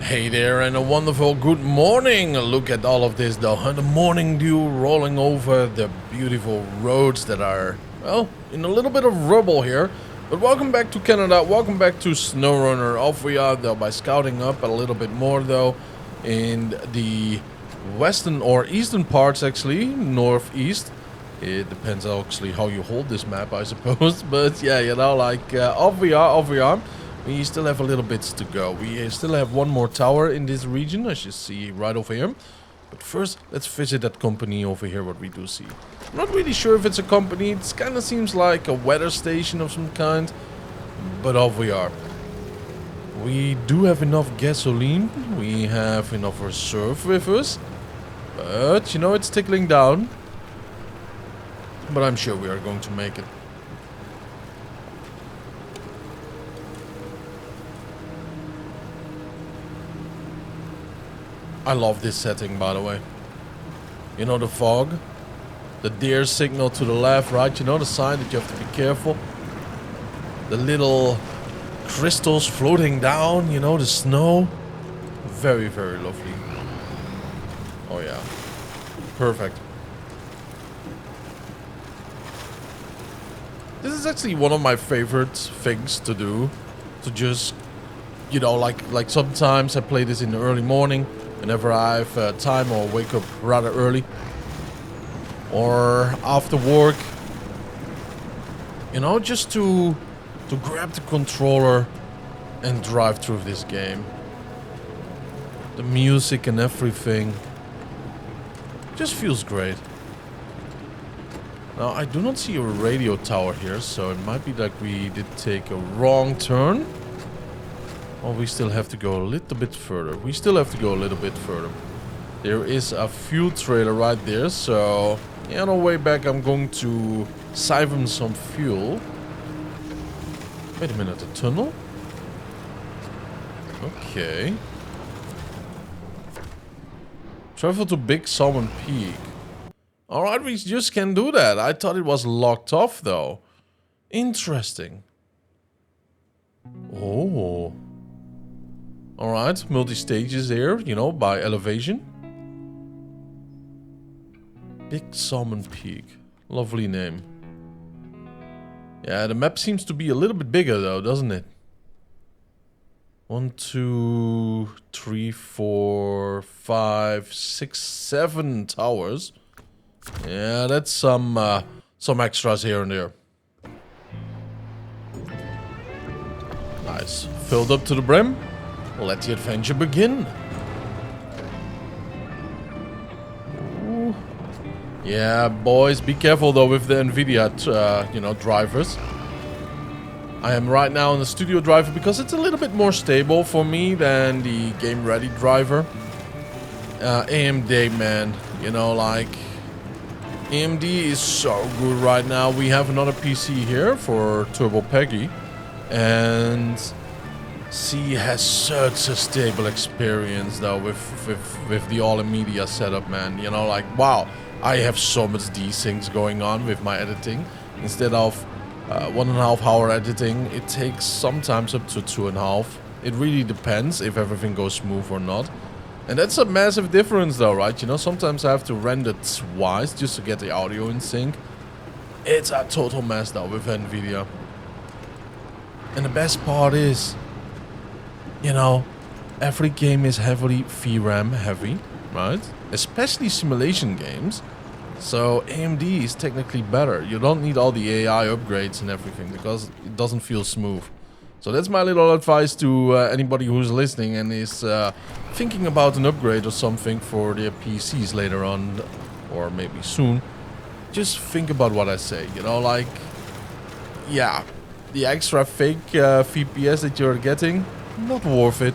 Hey there and a wonderful good morning. Look at all of this though. The morning dew rolling over the beautiful roads that are, well, in a little bit of rubble here. But welcome back to Canada. Welcome back to SnowRunner. Off we are though by scouting up a little bit more though in the western or eastern parts actually. Northeast. It depends actually how you hold this map I suppose. But yeah, you know, like off we are. We still have a little bits to go. We still have one more tower in this region, as you see right over here. But first, let's visit that company over here, what we do see. I'm not really sure if it's a company. It kind of seems like a weather station of some kind. But off we are. We do have enough gasoline. We have enough reserve with us. But, you know, it's tickling down. But I'm sure we are going to make it. I love this setting, by the way. You know, the fog, the deer signal to the left, right? You know, the sign that you have to be careful. The little crystals floating down, you know, the snow. Very, very lovely. Oh, yeah. Perfect. This is actually one of my favorite things to do. To just, you know, like sometimes I play this in the early morning. Whenever I have time or wake up rather early. Or after work. You know, just to grab the controller and drive through this game. The music and everything. Just feels great. Now, I do not see a radio tower here, so it might be like we did take a wrong turn. Oh, we still have to go a little bit further. There is a fuel trailer right there, so yeah, on our way back I'm going to siphon some fuel. Wait a minute, a tunnel? Okay. Travel to Big Salmon Peak. Alright, we just can do that. I thought it was locked off though. Interesting. Oh. Alright, multi-stages here, you know, by elevation. Big Salmon Peak. Lovely name. Yeah, the map seems to be a little bit bigger though, doesn't it? 1, 2, 3, 4, 5, 6, 7 towers. Yeah, that's some extras here and there. Nice. Filled up to the brim. Let the adventure begin. Ooh. Yeah, boys, be careful though with the NVIDIA, you know, drivers. I am right now on the studio driver because it's a little bit more stable for me than the game ready driver. AMD, man, you know, like AMD is so good right now. We have another PC here for Turbo Peggy, and she has such a stable experience though with the all-in-media setup, man. You know, like, wow, I have so much desyncs going on with my editing. Instead of 1.5 hour editing, it takes sometimes up to 2.5. It really depends if everything goes smooth or not. And that's a massive difference though, right? You know, sometimes I have to render twice just to get the audio in sync. It's a total mess though with NVIDIA. And the best part is, you know, every game is heavily VRAM heavy, right? Especially simulation games. So AMD is technically better. You don't need all the AI upgrades and everything because it doesn't feel smooth. So that's my little advice to anybody who's listening and is thinking about an upgrade or something for their PCs later on, or maybe soon. Just think about what I say, you know, like, yeah, the extra fake FPS that you're getting, not worth it.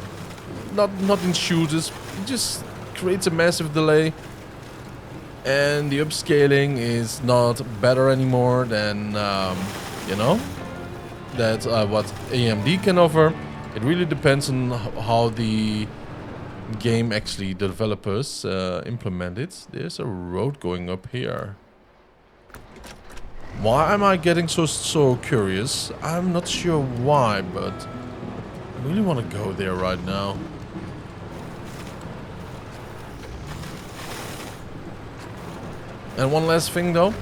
Not in shooters. It just creates a massive delay. And the upscaling is not better anymore than, you know, that's what AMD can offer. It really depends on how the game actually, the developers implement it. There's a road going up here. Why am I getting so curious? I'm not sure why, but I really want to go there right now. And one last thing though.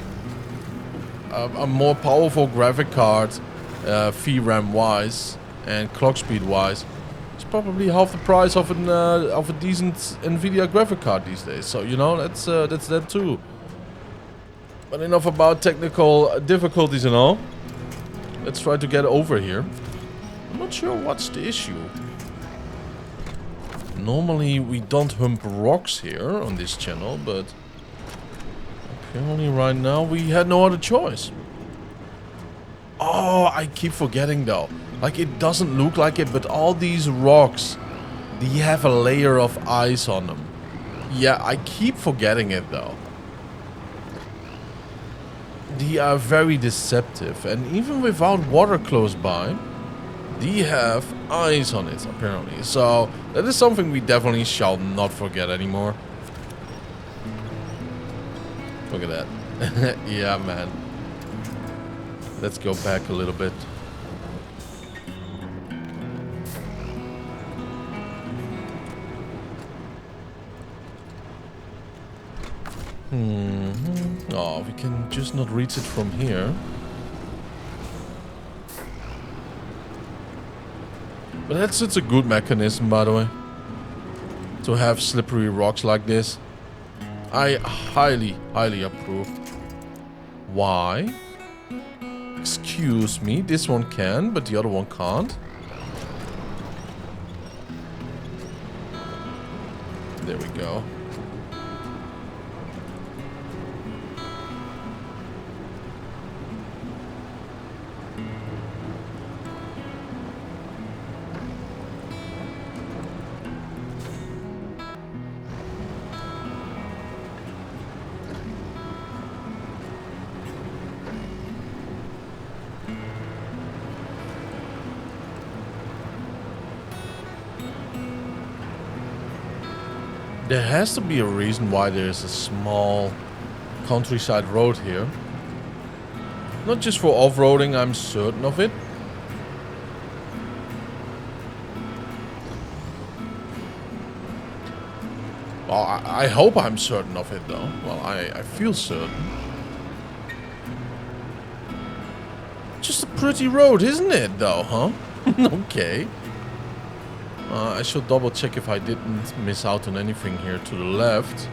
A more powerful graphic card, VRAM wise and clock speed wise, is probably half the price of a decent Nvidia graphic card these days. So you know, that's that too. But enough about technical difficulties and all. Let's try to get over here. I'm not sure what's the issue. Normally we don't hump rocks here on this channel, but apparently right now we had no other choice. Oh, I keep forgetting though. Like, it doesn't look like it, but all these rocks, they have a layer of ice on them. Yeah, I keep forgetting it though. They are very deceptive, and even without water close by, they have ice on it apparently. So that is something we definitely shall not forget anymore. Look at that. Yeah, man. Let's go back a little bit. Oh, we can just not reach it from here. But that's such a good mechanism, by the way, to have slippery rocks like this. I highly approve. Why? Excuse me, this one can, but the other one can't. There we go. There has to be a reason why there's a small countryside road here. Not just for off-roading, I'm certain of it. Well, I hope I'm certain of it though. Well, I feel certain. Just a pretty road, isn't it though, huh? Okay. I should double check if I didn't miss out on anything here to the left.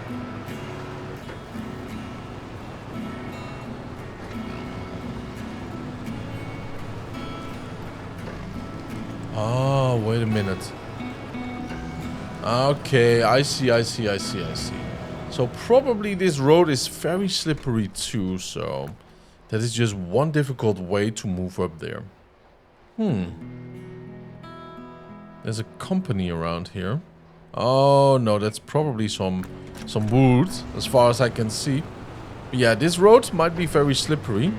Oh, wait a minute. Okay, I see. So probably this road is very slippery too, so that is just one difficult way to move up there. There's a company around here. Oh no, that's probably some wood, as far as I can see. But yeah, this road might be very slippery.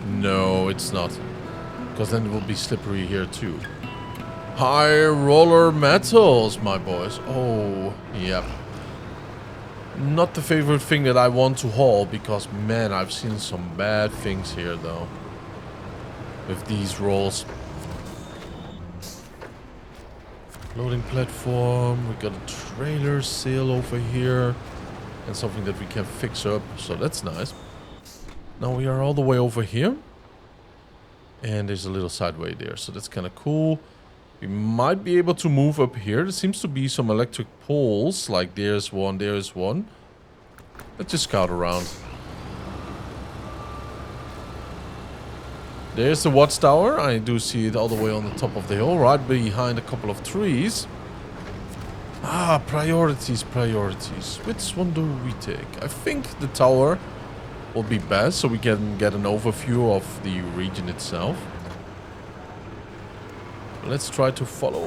No, it's not. Because then it will be slippery here too. High roller metals, my boys. Oh, yeah. Not the favorite thing that I want to haul, because man, I've seen some bad things here though. With these rolls. Loading platform. We got a trailer sail over here. And something that we can fix up. So that's nice. Now we are all the way over here. And there's a little sideway there. So that's kind of cool. We might be able to move up here. There seems to be some electric poles. Like there's one, there's one. Let's just scout around. There's the watchtower. I do see it all the way on the top of the hill, right behind a couple of trees. Ah, priorities. Which one do we take? I think the tower will be best, so we can get an overview of the region itself. Let's try to follow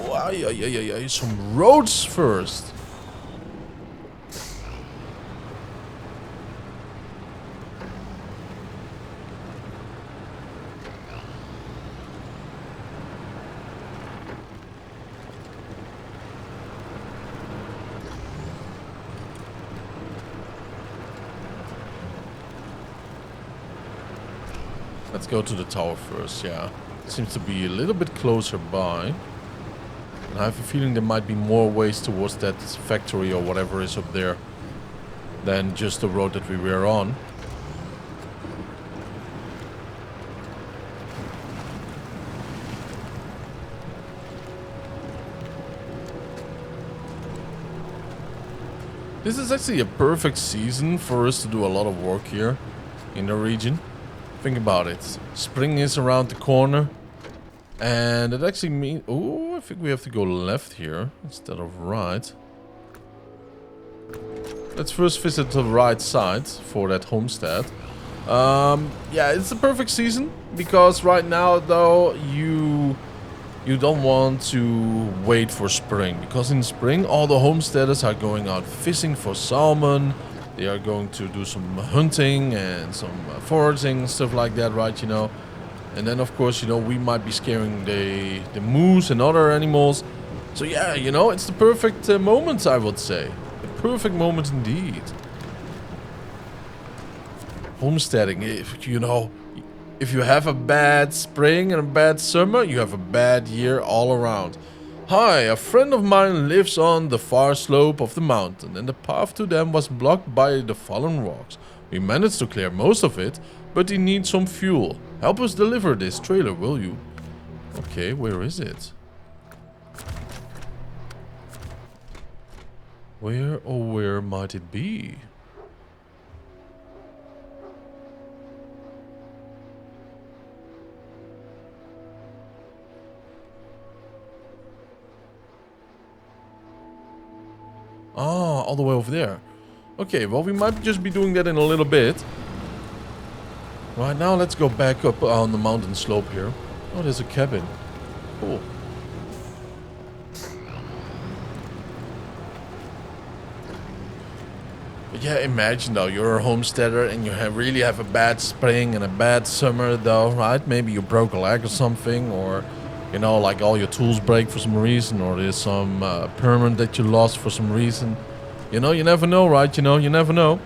some roads first. Let's go to the tower first, yeah. Seems to be a little bit closer by. And I have a feeling there might be more ways towards that factory or whatever is up there than just the road that we were on. This is actually a perfect season for us to do a lot of work here in the region. Think about it. Spring is around the corner. And it actually means... Oh, I think we have to go left here instead of right. Let's first visit the right side for that homestead. Yeah, it's a perfect season. Because right now, though, you don't want to wait for spring. Because in spring, all the homesteaders are going out fishing for salmon. They are going to do some hunting and some foraging, stuff like that, right, you know. And then, of course, you know, we might be scaring the moose and other animals. So, yeah, you know, it's the perfect moment, I would say. The perfect moment indeed. Homesteading, if you know... If you have a bad spring and a bad summer, you have a bad year all around. Hi, a friend of mine lives on the far slope of the mountain, and the path to them was blocked by the fallen rocks. We managed to clear most of it, but he needs some fuel. Help us deliver this trailer, will you? Okay, where is it? Where, oh where might it be? Ah, all the way over there. Okay, well, we might just be doing that in a little bit. Right now, let's go back up on the mountain slope here. Oh, there's a cabin. Cool. But yeah, imagine though, you're a homesteader and you really have a bad spring and a bad summer though, right? Maybe you broke a leg or something, or... You know, like all your tools break for some reason, or there's some permit that you lost for some reason. You know, you never know, right? You know, you never know.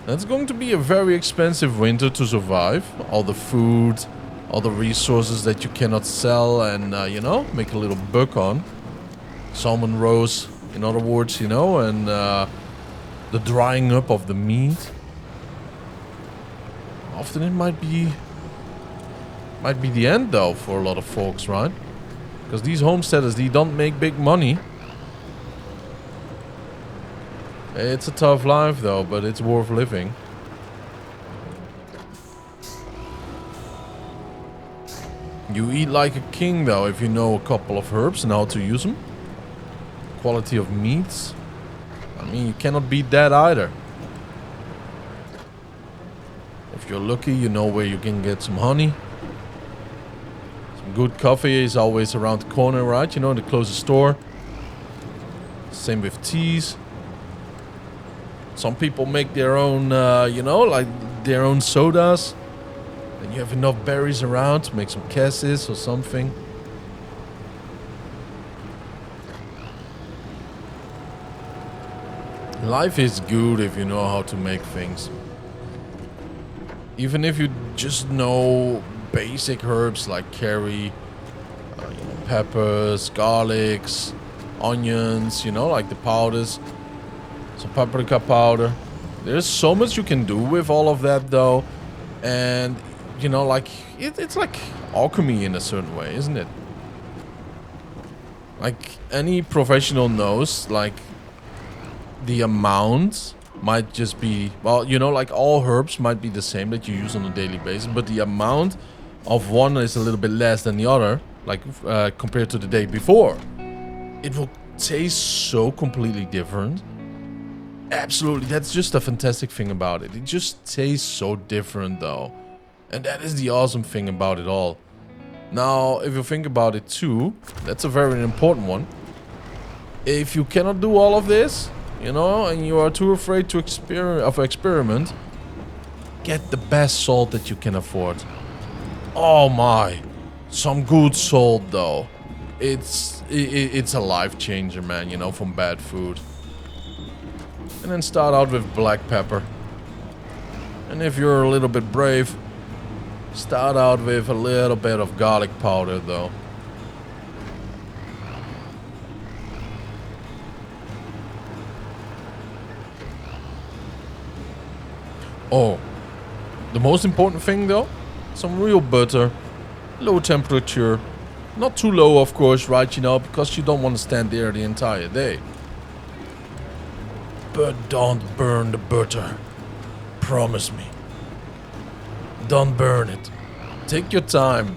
It's going to be a very expensive winter to survive. All the food, all the resources that you cannot sell and, you know, make a little buck on. Salmon roes, in other words, you know, and the drying up of the meat. Often it might be the end though for a lot of folks, right? Because these homesteaders, they don't make big money. It's a tough life though, but it's worth living. You eat like a king though if you know a couple of herbs and how to use them. Quality of meats. I mean, you cannot beat that either. If you're lucky, you know where you can get some honey. Good coffee is always around the corner, right? You know, the closest store. Same with teas. Some people make their own, you know, like their own sodas. And you have enough berries around to make some cassis or something. Life is good if you know how to make things. Even if you just know basic herbs like curry, you know, peppers, garlics, onions, you know, like the powders, some paprika powder. There's so much you can do with all of that though, and you know, like it's like alchemy in a certain way, isn't it? Like any professional knows, like the amount might just be, well, you know, like all herbs might be the same that you use on a daily basis, but the amount of one is a little bit less than the other, like compared to the day before. It will taste so completely different. Absolutely, that's just a fantastic thing about it. It just tastes so different though. And that is the awesome thing about it all. Now, if you think about it too, that's a very important one. If you cannot do all of this, you know, and you are too afraid to experiment, get the best salt that you can afford. Oh my, some good salt though. It's a life changer, man, you know, from bad food. And then start out with black pepper. And if you're a little bit brave, start out with a little bit of garlic powder though. Oh, the most important thing though, some real butter, low temperature, not too low of course, right, you know, because you don't want to stand there the entire day. But don't burn the butter, promise me. Don't burn it, take your time.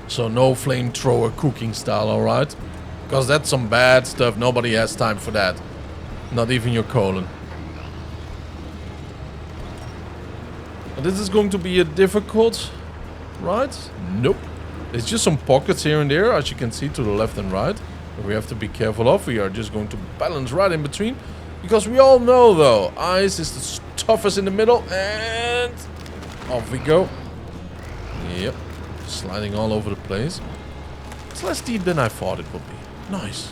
So no flamethrower cooking style, alright? Because that's some bad stuff, nobody has time for that. Not even your colon. And this is going to be a difficult, right? Nope. It's just some pockets here and there, as you can see to the left and right. That we have to be careful of. We are just going to balance right in between. Because we all know though, ice is the toughest in the middle. And off we go. Yep. Sliding all over the place. It's less deep than I thought it would be. Nice.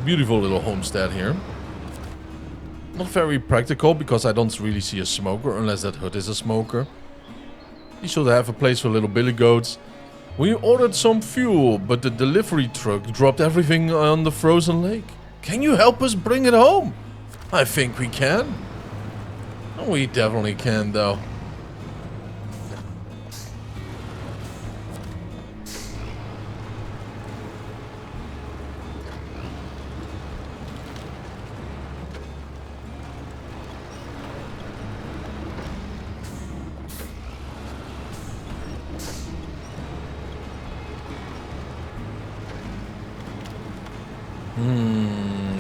Beautiful little homestead here. Not very practical because I don't really see a smoker unless that hut is a smoker. You should have a place for little billy goats. We ordered some fuel, but the delivery truck dropped everything on the frozen lake. Can you help us bring it home? I think we can. We definitely can though.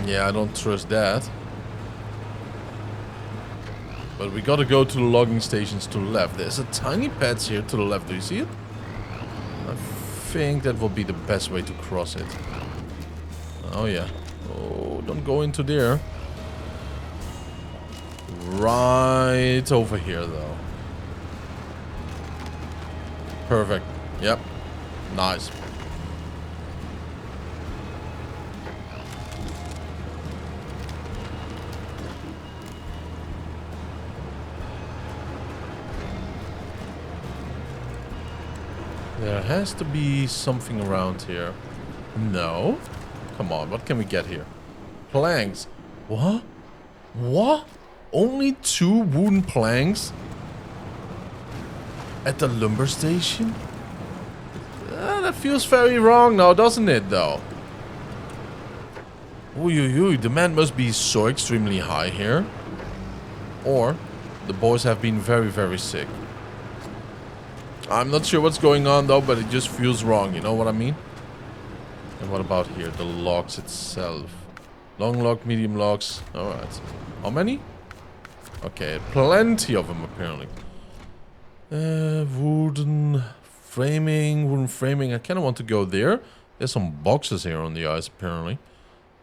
Yeah, I don't trust that. But we gotta go to the logging stations to the left. There's a tiny patch here to the left. Do you see it? I think that will be the best way to cross it. Oh yeah. Oh, don't go into there. Right over here though. Perfect. Yep. Nice. There has to be something around here. No? Come on, what can we get here? Planks. What? What? Only 2 wooden planks? At the lumber station? That feels very wrong now, doesn't it, though? Ooh, demand must be so extremely high here. Or the boys have been very, very sick. I'm not sure what's going on though, but it just feels wrong, you know what I mean? And what about here? The logs itself. Long log, medium logs. Alright. How many? Okay, plenty of them apparently. Wooden framing. I kind of want to go there. There's some boxes here on the ice apparently.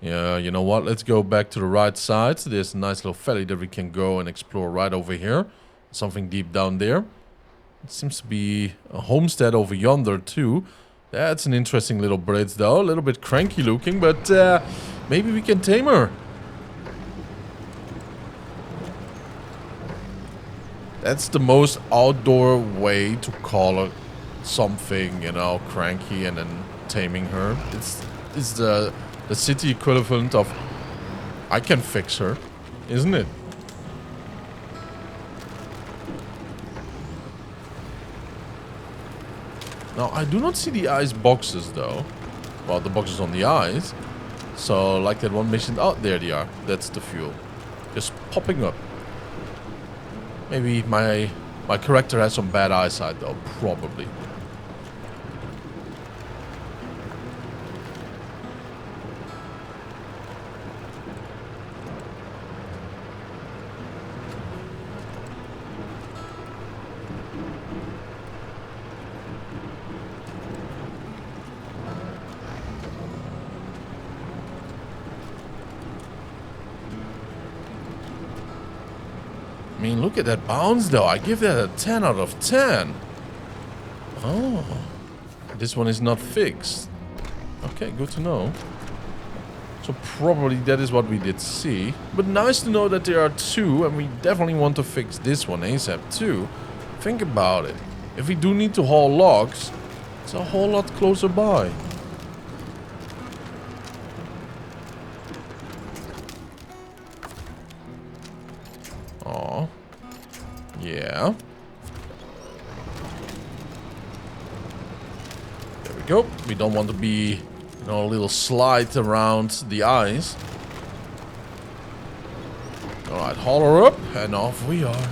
Yeah, you know what? Let's go back to the right side. There's a nice little valley that we can go and explore right over here. Something deep down there. It seems to be a homestead over yonder too. That's an interesting little bridge though. A little bit cranky looking, but maybe we can tame her. That's the most outdoor way to call it something, you know, cranky and then taming her. It's the city equivalent of I can fix her, isn't it? Now, I do not see the ice boxes, though. Well, the boxes on the ice. So, like that one mission... Oh, there they are. That's the fuel. Just popping up. Maybe my character has some bad eyesight, though. Probably. I mean, look at that bounce, though. I give that a 10 out of 10. Oh. This one is not fixed. Okay, good to know. So probably that is what we did see. But nice to know that there are 2. And we definitely want to fix this one ASAP too. Think about it. if we do need to haul logs, it's a whole lot closer by. Oh, yeah. There we go. We don't want to be, you know, a little slide around the ice. Alright, haul her up, and off we are.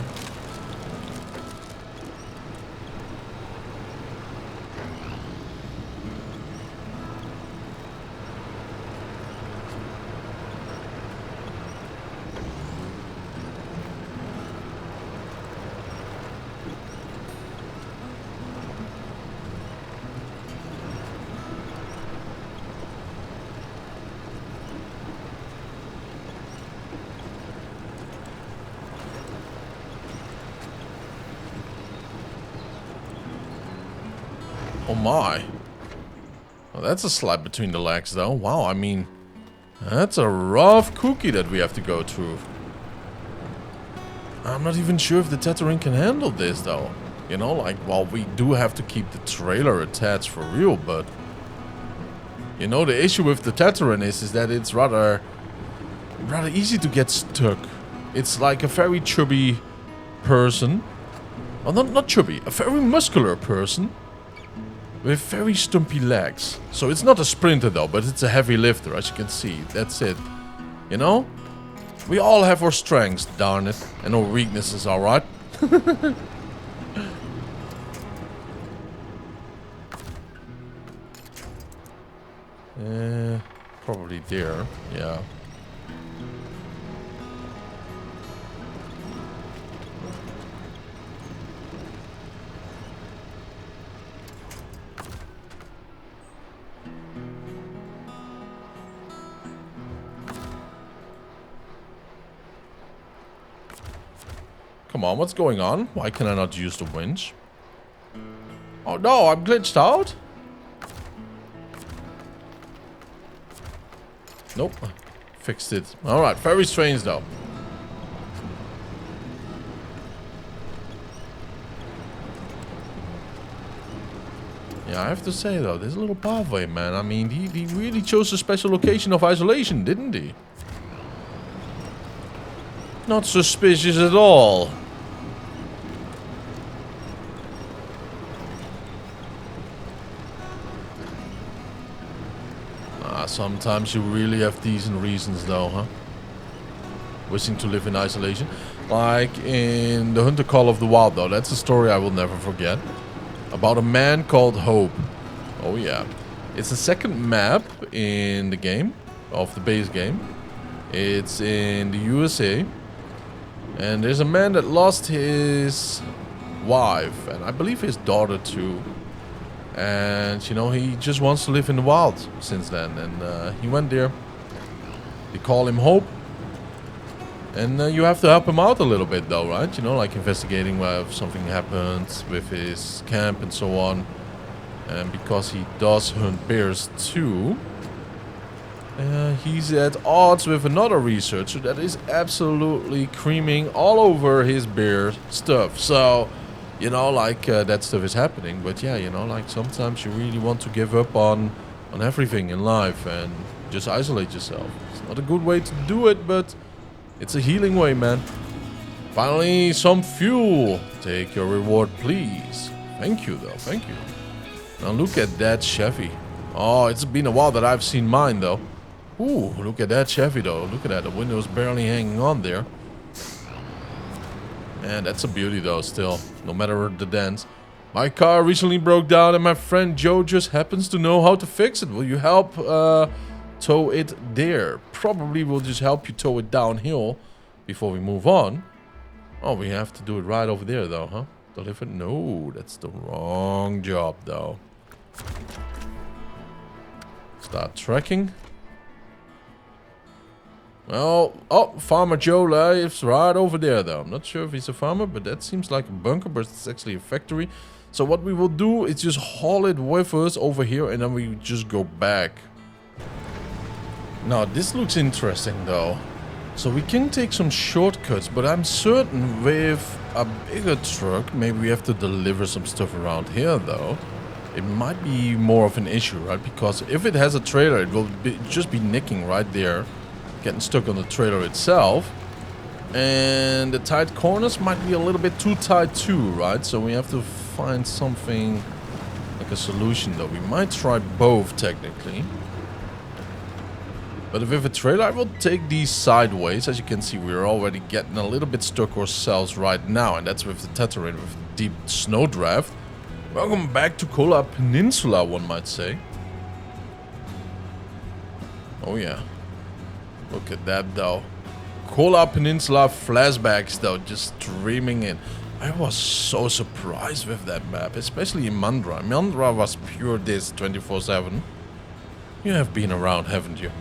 Oh my. Well, that's a slide between the legs though. Wow, I mean, that's a rough cookie that we have to go through. I'm not even sure if the Tatra can handle this though. You know, like, well, we do have to keep the trailer attached for real, but... You know, the issue with the Tatra is that it's rather easy to get stuck. It's like a very chubby person. Well, not chubby, a very muscular person. With very stumpy legs. So it's not a sprinter though, but it's a heavy lifter, as you can see. That's it. You know? We all have our strengths, darn it. And our weaknesses, alright? Probably there. Yeah. Come on, what's going on? Why can I not use the winch? Oh no, I'm glitched out? Nope. Fixed it. Alright, very strange though. Yeah, I have to say though, this little pathway, man. I mean, he really chose a special location of isolation, didn't he? Not suspicious at all. Sometimes you really have decent reasons though, huh? Wishing to live in isolation. Like in The Hunter Call of the Wild though. That's a story I will never forget. About a man called Hope. Oh yeah. It's the second map in the game. Of the base game. It's in the USA. And there's a man that lost his wife. And I believe his daughter too. And, you know, he just wants to live in the wild since then. And he went there. They call him Hope. And you have to help him out a little bit though, right? You know, like investigating if something happened with his camp and so on. And because he does hunt bears too, he's at odds with another researcher that is absolutely creaming all over his bear stuff. So... You know, like, that stuff is happening. But yeah, you know, like, sometimes you really want to give up on everything in life and just isolate yourself. It's not a good way to do it, but it's a healing way, man. Finally, some fuel. Take your reward, please. Thank you, though. Thank you. Now, look at that Chevy. Oh, it's been a while that I've seen mine, though. Ooh, look at that Chevy, though. Look at that. The window's barely hanging on there. And that's a beauty though, still, no matter the dents. My car recently broke down and my friend Joe just happens to know how to fix it. Will you help tow it there? Probably will just help you tow it downhill before we move on. Oh, we have to do it right over there though, huh? Deliver? No, that's the wrong job though. Start tracking. Well, oh, Farmer Joe lives right over there though. I'm not sure if he's a farmer, but that seems like a bunker, but it's actually a factory. So what we will do is just haul it with us over here and then we just go back. Now, this looks interesting though. So we can take some shortcuts, but I'm certain with a bigger truck, maybe we have to deliver some stuff around here though. It might be more of an issue, right? Because if it has a trailer, it will just be nicking right there, getting stuck on the trailer itself. And the tight corners might be a little bit too tight too, right? So we have to find something like a solution though. We might try both technically. But with a trailer, I will take these sideways. As you can see, we're already getting a little bit stuck ourselves right now. And that's with the Tatra with deep snow draft. Welcome back to Kola Peninsula, one might say. Oh yeah. Look at that though. Kola Peninsula flashbacks though, just streaming in. I was so surprised with that map, especially in Mandra. Mandra was pure this 24/7. You have been around, haven't you?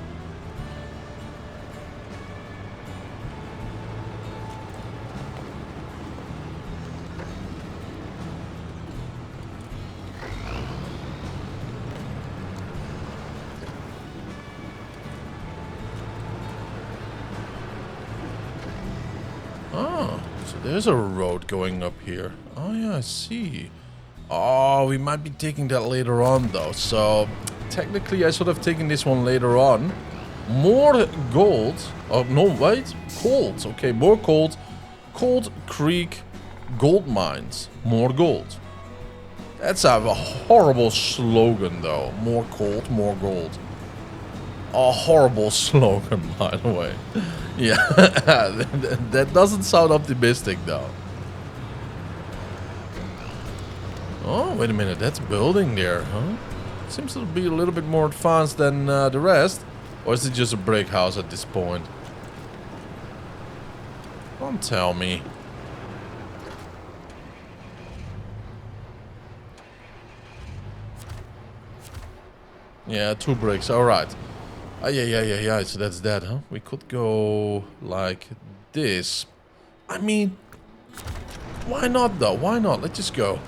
There's a road going up here. Oh yeah, I see. Oh, we might be taking that later on though. So technically I should have taken this one later on. More gold. Oh no, wait. Cold. Okay, more gold. Cold Creek gold mines. More gold. That's a horrible slogan though. More cold, more gold. A horrible slogan, by the way. Yeah, that doesn't sound optimistic, though. Oh, wait a minute. That's building there, huh? Seems to be a little bit more advanced than the rest. Or is it just a brick house at this point? Don't tell me. Yeah, 2 bricks. All right. Yeah. So that's that, huh? We could go like this. I mean, why not though? Why not? Let's just go.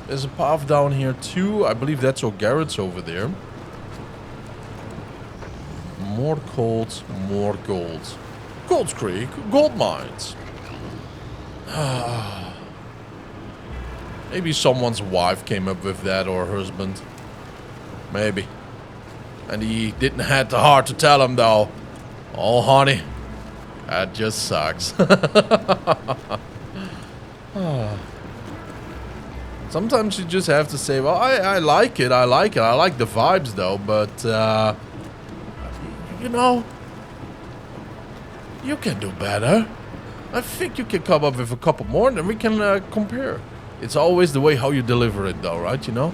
There's a path down here too. I believe that's our Garrett's over there. More cold, more gold. Gold Creek, gold mines. Maybe someone's wife came up with that, or husband. Maybe. And he didn't have the heart to tell him though. Oh honey, that just sucks. Sometimes you just have to say, well, I like it, I like the vibes though, but you know, you can do better. I think you can come up with a couple more and then we can compare. It's always the way how you deliver it though, right, you know?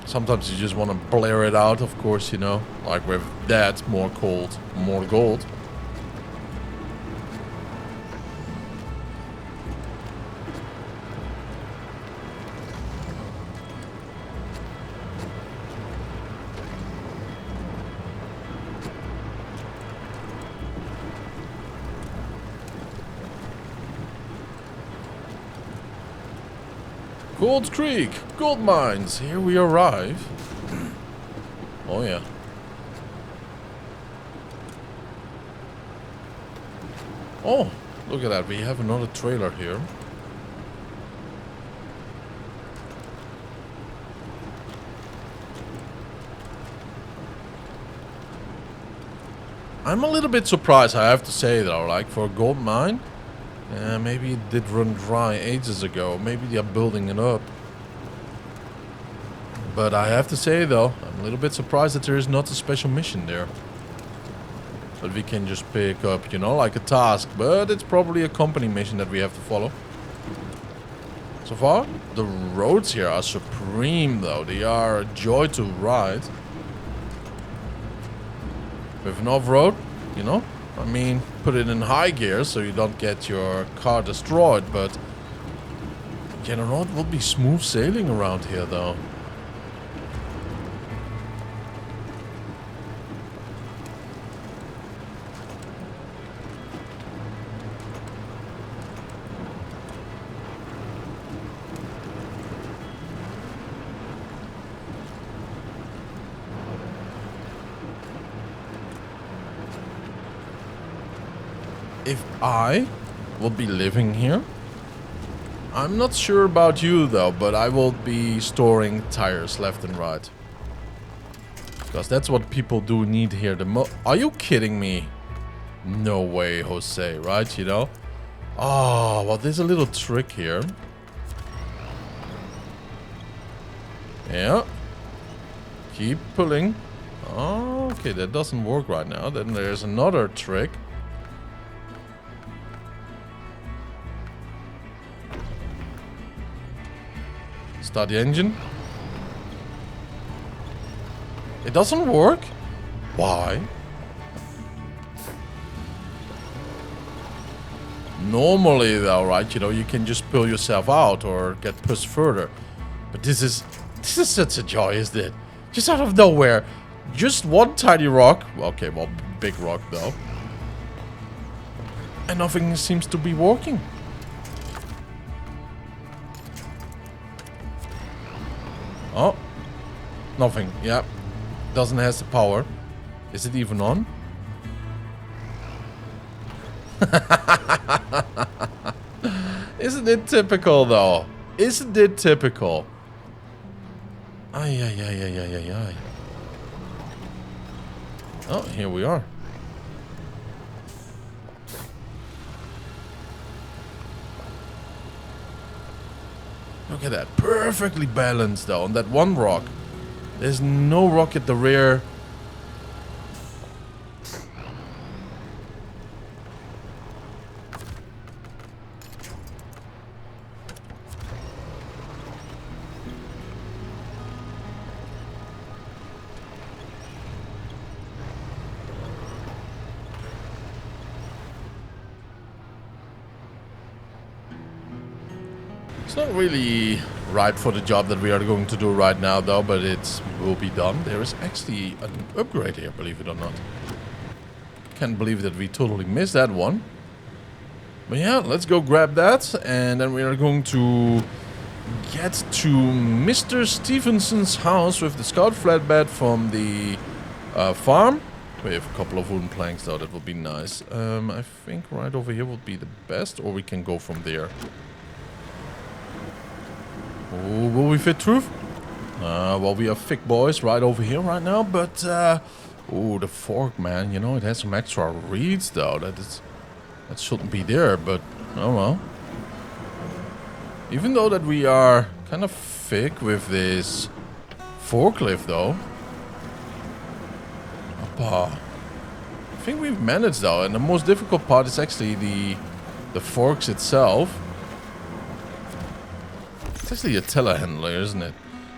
Sometimes you just want to blare it out, of course, you know. Like with that, more cold, more gold. Gold Creek, gold mines. Here we arrive. Oh yeah. Oh, look at that. We have another trailer here. I'm a little bit surprised, I have to say though, like for a gold mine. Maybe it did run dry ages ago. Maybe they are building it up. But I have to say though, I'm a little bit surprised that there is not a special mission there. But we can just pick up, you know, like a task. But it's probably a company mission that we have to follow. So far, the roads here are supreme though. They are a joy to ride. With an off-road, you know. I mean, put it in high gear so you don't get your car destroyed, but in general it will be smooth sailing around here though. if I will be living here, I'm not sure about you though, but I will be storing tires left and right. Because that's what people do need here the most. Are you kidding me? No way, Jose, right? You know? Oh, well, there's a little trick here. Yeah. Keep pulling. Oh, okay, that doesn't work right now. Then there's another trick. Start the engine. It doesn't work? Why? Normally though, right, you know, you can just pull yourself out or get pushed further. But this is such a joy, isn't it? Just out of nowhere. Just one tiny rock. Okay, well, big rock though. And nothing seems to be working. Oh. Nothing, yeah. Doesn't have the power. Is it even on? Isn't it typical though? Isn't it typical? Ay, ay, ay, ay, ay, ay, ay. Oh, here we are. Look at that. Perfectly balanced though on that one rock. There's no rock at the rear. It's not really right for the job that we are going to do right now though, but it will be done. There is actually an upgrade here, believe it or not. Can't believe that we totally missed that one. But yeah, let's go grab that, and then we are going to get to Mr. Stevenson's house with the scout flatbed from the farm. We have a couple of wooden planks though, that would be nice. I think right over here would be the best, or we can go from there. Oh, will we fit truth? Well, we are thick boys right over here right now, but oh, the fork, man, you know, it has some extra reeds though. That shouldn't be there, but oh well. Even though that we are kind of thick with this forklift though. Oppa. I think we've managed though, and the most difficult part is actually the forks itself. It's actually a telehandler, isn't it?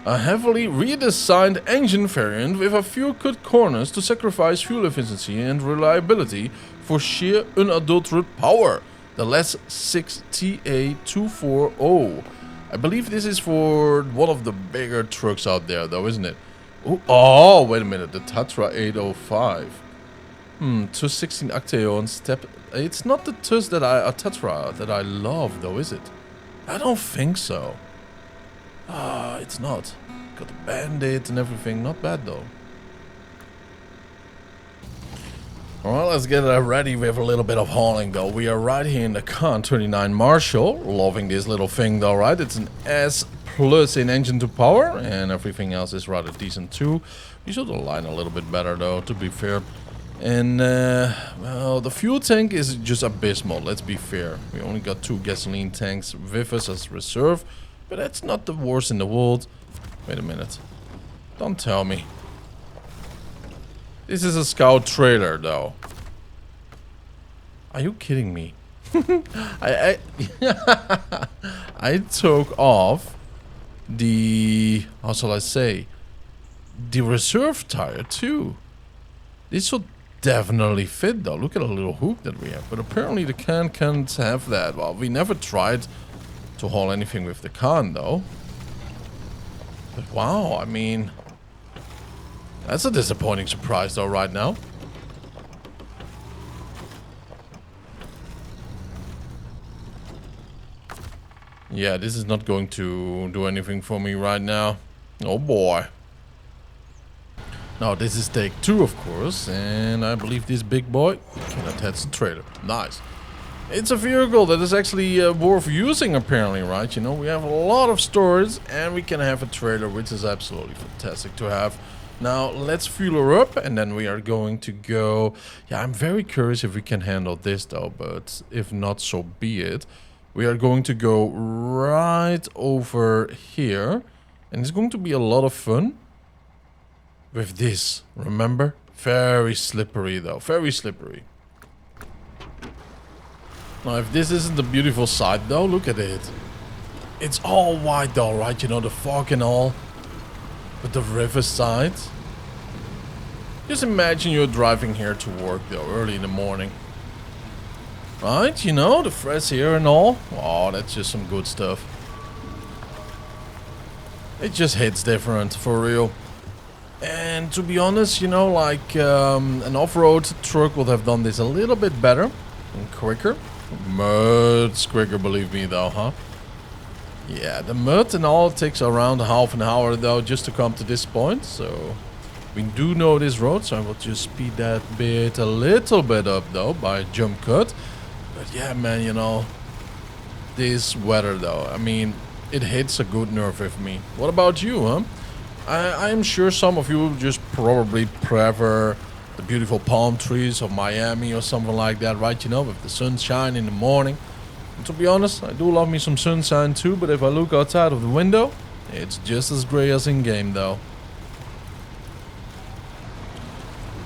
A heavily redesigned engine variant with a few cut corners to sacrifice fuel efficiency and reliability for sheer unadulterated power. The LES 6TA240. I believe this is for one of the bigger trucks out there though, isn't it? Ooh, oh, wait a minute. The Tatra 805. TUS 16 Acteon step. It's not the TUS that Tatra that I love though, is it? I don't think so. It's not. Got the bandit and everything. Not bad though. Alright, let's get ready with a little bit of hauling though. We are right here in the Khan 29 Marshall. Loving this little thing though, right? It's an S plus in engine to power, and everything else is rather decent too. We should align a little bit better though, to be fair. And well, the fuel tank is just abysmal, let's be fair. We only got 2 gasoline tanks with us as reserve, but that's not the worst in the world. Wait a minute. Don't tell me. This is a scout trailer though. Are you kidding me? I took off the, how shall I say, the reserve tire too. This should definitely fit though. Look at the little hook that we have. But apparently the Khan can't have that. Well, we never tried to haul anything with the Khan though. But wow, I mean, that's a disappointing surprise though right now. Yeah, this is not going to do anything for me right now. Oh boy. Now this is take 2 of course, and I believe this big boy can attach the trailer. Nice. It's a vehicle that is actually worth using apparently, right? You know, we have a lot of storage and we can have a trailer, which is absolutely fantastic to have. Now, let's fuel her up and then we are going to go... Yeah, I'm very curious if we can handle this though, but if not, so be it. We are going to go right over here and it's going to be a lot of fun with this, remember? Very slippery though, very slippery. Now, if this isn't a beautiful sight though, look at it. It's all white though, right? You know, the fog and all. But the riverside. Just imagine you're driving here to work though, early in the morning. Right? You know, the fresh air and all. Oh, that's just some good stuff. It just hits different, for real. And to be honest, you know, like an off-road truck would have done this a little bit better and quicker. Much quicker, believe me though, huh? Yeah, the mud and all takes around half an hour though just to come to this point. So we do know this road, so I will just speed that bit a little bit up though by a jump cut. But yeah, man, you know, this weather though, I mean, it hits a good nerve with me. What about you, huh? I am sure some of you just probably prefer the beautiful palm trees of Miami or something like that, right? You know, with the sunshine in the morning. And to be honest, I do love me some sunshine too, but if I look outside of the window, it's just as grey as in game though.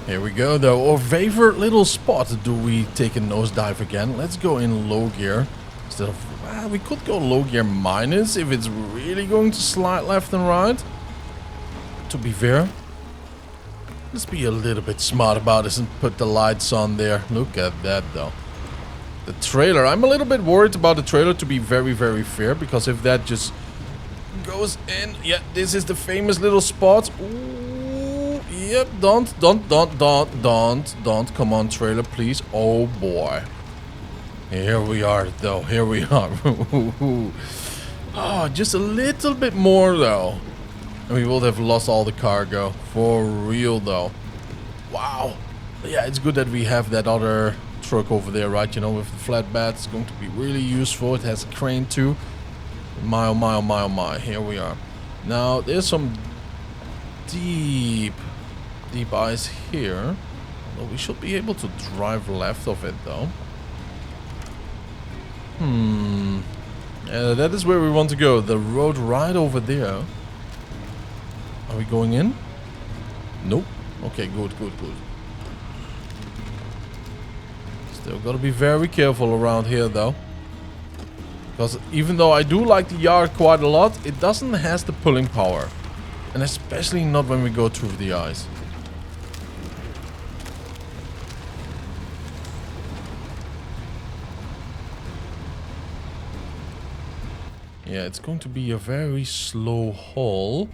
Here we go though. Our favorite little spot. Do we take a nosedive again? Let's go in low gear. Instead of, well, we could go low gear minus if it's really going to slide left and right. To be fair, let's be a little bit smart about this and put the lights on there. Look at that though. The trailer, I'm a little bit worried about the trailer, to be very, very fair, because if that just goes in, yeah, this is the famous little spot. Ooh, yep, don't, come on trailer, please. Oh boy. Here we are though, here we are. Oh, just a little bit more though. And we would have lost all the cargo. For real though. Wow. But yeah, it's good that we have that other truck over there, right? You know, with the flatbed. It's going to be really useful. It has a crane too. My. Here we are. Now, there's some deep ice here. Well, we should be able to drive left of it though. That is where we want to go. The road right over there. Are we going in? Nope. Okay, good. Still gotta be very careful around here though. Because even though I do like the yard quite a lot, it doesn't have the pulling power. And especially not when we go through the ice. Yeah, it's going to be a very slow haul.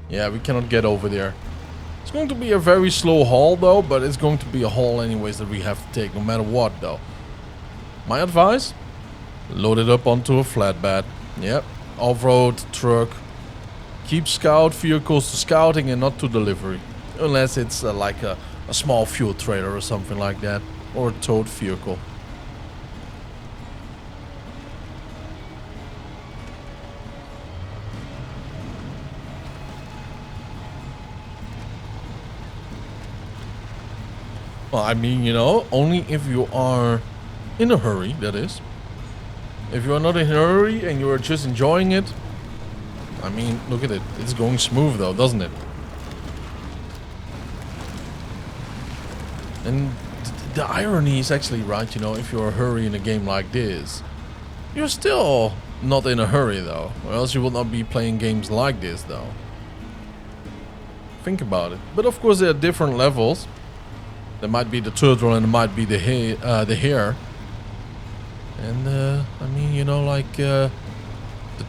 Yeah, we cannot get over there. It's going to be a very slow haul though, but it's going to be a haul anyways that we have to take no matter what though. My advice? Load it up onto a flatbed. Yep, off-road truck. Keep scout vehicles to scouting and not to delivery. Unless it's like a small fuel trailer or something like that. Or a towed vehicle. Well, I mean, you know, only if you are in a hurry, that is. If you are not in a hurry and you are just enjoying it, I mean, look at it. It's going smooth though, doesn't it? And the irony is actually right, you know, if you're in a hurry in a game like this, you're still not in a hurry though, or else you will not be playing games like this though. Think about it. But of course there are different levels. There might be the turtle and there might be the hare. And I mean, you know, like the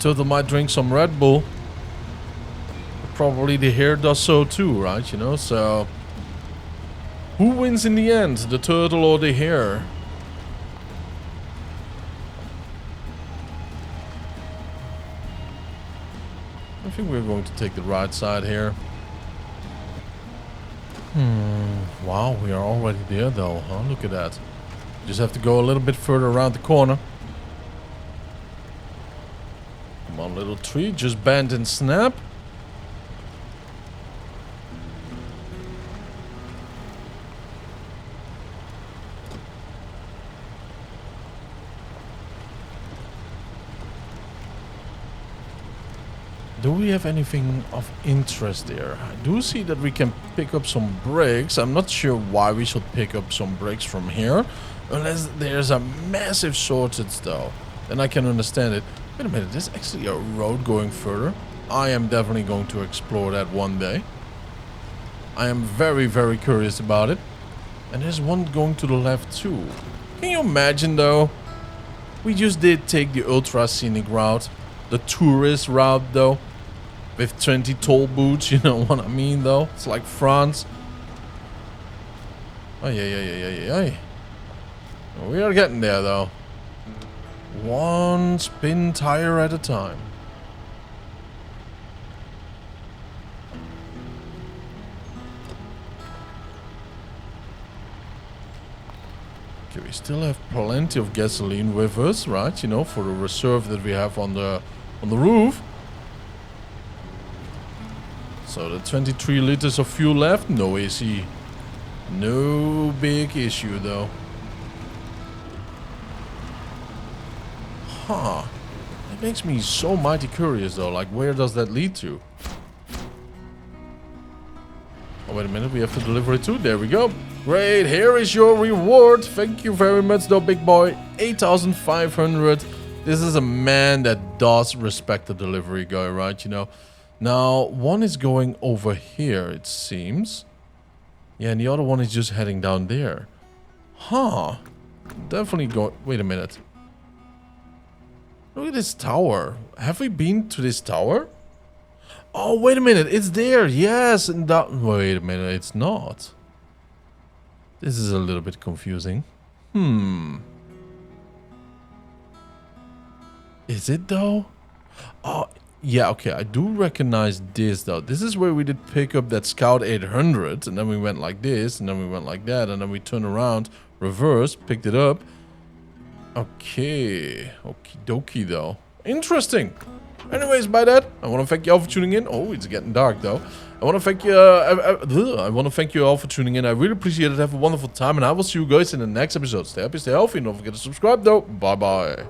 turtle might drink some Red Bull. But probably the hare does so too, right? You know, so who wins in the end, the turtle or the hare? I think we're going to take the right side here. Wow, we are already there though, huh? Look at that. Just have to go a little bit further around the corner. Come on, little tree, just bend and snap. Do we have anything of interest there? I do see that we can pick up some bricks. I'm not sure why we should pick up some bricks from here. Unless there's a massive shortage though. Then I can understand it. Wait a minute, there's actually a road going further. I am definitely going to explore that one day. I am very, very curious about it. And there's one going to the left too. Can you imagine though? We just did take the ultra scenic route. The tourist route though. With 20 toll booths, you know what I mean though? It's like France. Oh, yeah. We are getting there though. One spin tire at a time. Okay, we still have plenty of gasoline with us, right? You know, for the reserve that we have on the roof. So the 23 liters of fuel left, no AC. No big issue though. Huh. That makes me so mighty curious though, like where does that lead to? Oh, wait a minute, we have to deliver it too. There we go. Great, here is your reward. Thank you very much though, big boy. 8,500. This is a man that does respect the delivery guy, right? You know. Now, one is going over here, it seems. Yeah, and the other one is just heading down there. Huh. Definitely go... Wait a minute. Look at this tower. Have we been to this tower? Oh, wait a minute. It's there. Yes. And that... Wait a minute. It's not. This is a little bit confusing. Is it though? Oh... Yeah, okay, I do recognize this though. This is where we did pick up that Scout 800, and then we went like this, and then we went like that, and then we turned around, reverse, picked it up. Okay, okie dokie though. Interesting. Anyways, by that, I want to thank you all for tuning in. Oh, it's getting dark though. I want to thank you. I want to thank you all for tuning in. I really appreciate it. Have a wonderful time, and I will see you guys in the next episode. Stay happy, stay healthy, and don't forget to subscribe though. Bye bye.